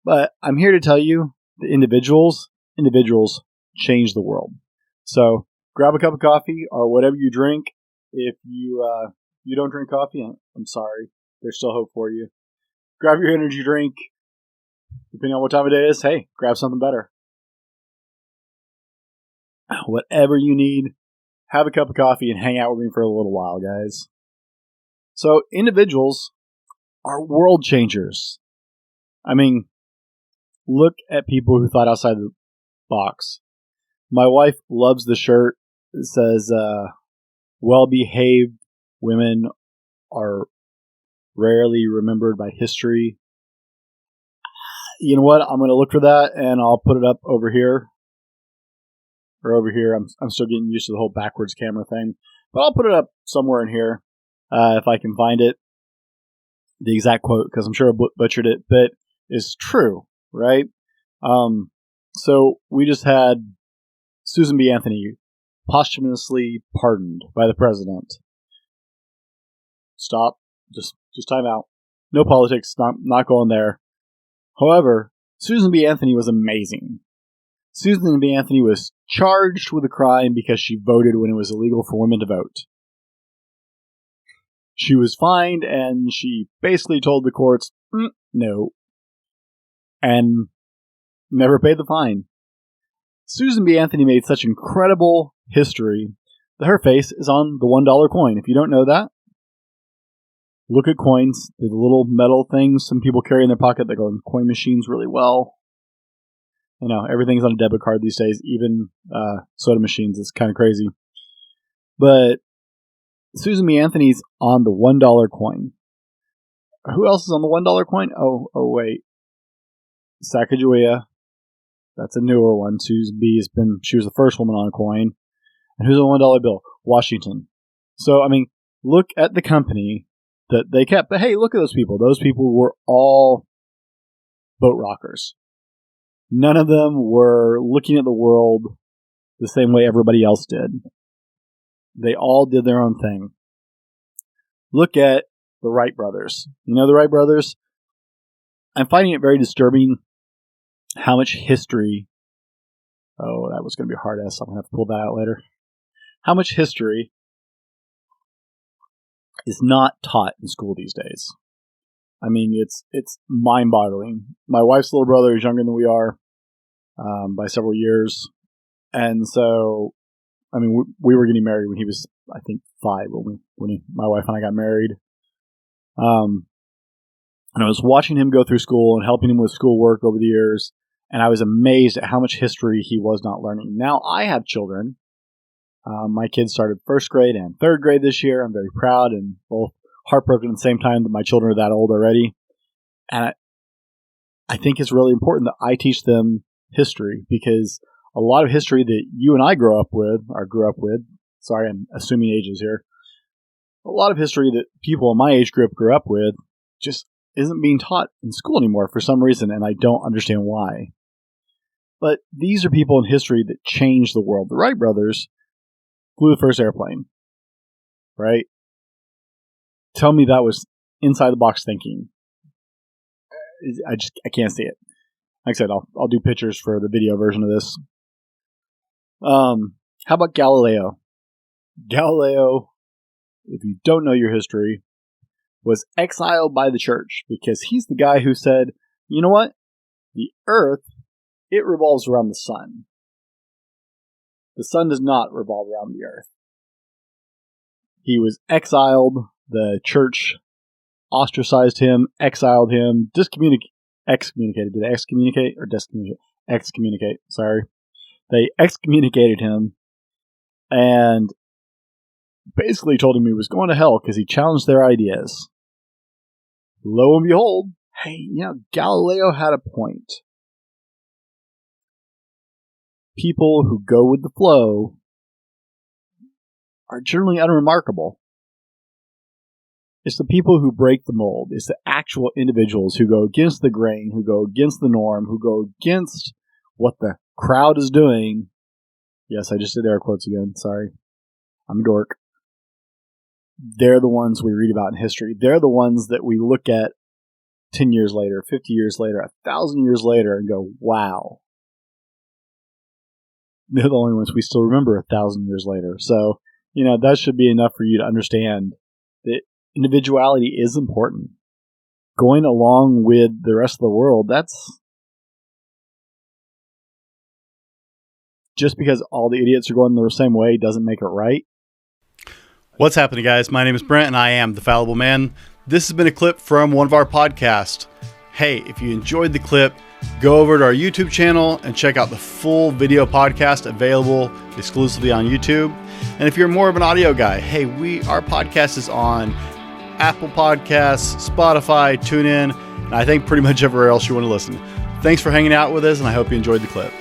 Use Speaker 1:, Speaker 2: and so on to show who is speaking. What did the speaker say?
Speaker 1: But I'm here to tell you that individuals change the world. So grab a cup of coffee or whatever you drink. If you don't drink coffee, I'm sorry. There's still hope for you. Grab your energy drink. Depending on what time of day it is, hey, grab something better. Whatever you need, have a cup of coffee and hang out with me for a little while, guys. So individuals are world changers. I mean, look at people who thought outside the box. My wife loves the shirt. It says, well-behaved women are rarely remembered by history. You know what? I'm going to look for that, and I'll put it up over here. Or over here. I'm still getting used to the whole backwards camera thing. But I'll put it up somewhere in here if I can find it. The exact quote, because I'm sure I butchered it, but it's true, right? So we just had Susan B. Anthony posthumously pardoned by the president. Stop. Just time out. No politics. Not going there. However, Susan B. Anthony was amazing. Susan B. Anthony was charged with a crime because she voted when it was illegal for women to vote. She was fined, and she basically told the courts, no, and never paid the fine. Susan B. Anthony made such incredible history that her face is on the $1 coin. If you don't know that, look at coins. They're the little metal things some people carry in their pocket that go in coin machines really well. You know, everything's on a debit card these days, even soda machines. It's kind of crazy. But Susan B. Anthony's on the $1 coin. Who else is on the $1 coin? Oh, wait. Sacagawea. That's a newer one. Susan B. she was the first woman on a coin. And who's on the $1 bill? Washington. So, I mean, look at the company that they kept. But hey, look at those people. Those people were all boat rockers. None of them were looking at the world the same way everybody else did. They all did their own thing. Look at the Wright brothers. You know the Wright brothers? I'm finding it very disturbing how much history... Oh, that was going to be a hard S. I'm going to have to pull that out later. How much history is not taught in school these days. I mean, it's mind-boggling. My wife's little brother is younger than we are by several years. And so, I mean, we were getting married when he was, I think, 5 when my wife and I got married. And I was watching him go through school and helping him with schoolwork over the years. And I was amazed at how much history he was not learning. Now, I have children. My kids started 1st grade and 3rd grade this year. I'm very proud and both heartbroken at the same time that my children are that old already. And I think it's really important that I teach them history, because a lot of history that you and I grew up with, sorry, I'm assuming ages here, a lot of history that people in my age group grew up with just isn't being taught in school anymore for some reason, and I don't understand why. But these are people in history that changed the world. The Wright brothers flew the first airplane, right? Tell me that was inside the box thinking. I can't see it. Like I said, I'll do pictures for the video version of this. How about Galileo? Galileo, if you don't know your history, was exiled by the church because he's the guy who said, you know what? The earth, it revolves around the sun. The sun does not revolve around the earth. He was exiled. The church ostracized him, exiled him, excommunicated. Did they excommunicate or discommunicate? Excommunicate, sorry. They excommunicated him and basically told him he was going to hell because he challenged their ideas. Lo and behold, hey, Galileo had a point. People who go with the flow are generally unremarkable. It's the people who break the mold. It's the actual individuals who go against the grain, who go against the norm, who go against what the crowd is doing. Yes, I just did air quotes again. Sorry. I'm a dork. They're the ones we read about in history. They're the ones that we look at 10 years later, 50 years later, 1,000 years later and go, wow. They're the only ones we still remember 1,000 years later. So, that should be enough for you to understand that individuality is important. Going along with the rest of the world, that's just because all the idiots are going the same way doesn't make it right.
Speaker 2: What's happening, guys? My name is Brent, and I am the Fallible Man. This has been a clip from one of our podcasts. Hey, if you enjoyed the clip, go over to our YouTube channel and check out the full video podcast available exclusively on YouTube. And if you're more of an audio guy, hey, our podcast is on Apple Podcasts, Spotify, TuneIn, and I think pretty much everywhere else you want to listen. Thanks for hanging out with us, and I hope you enjoyed the clip.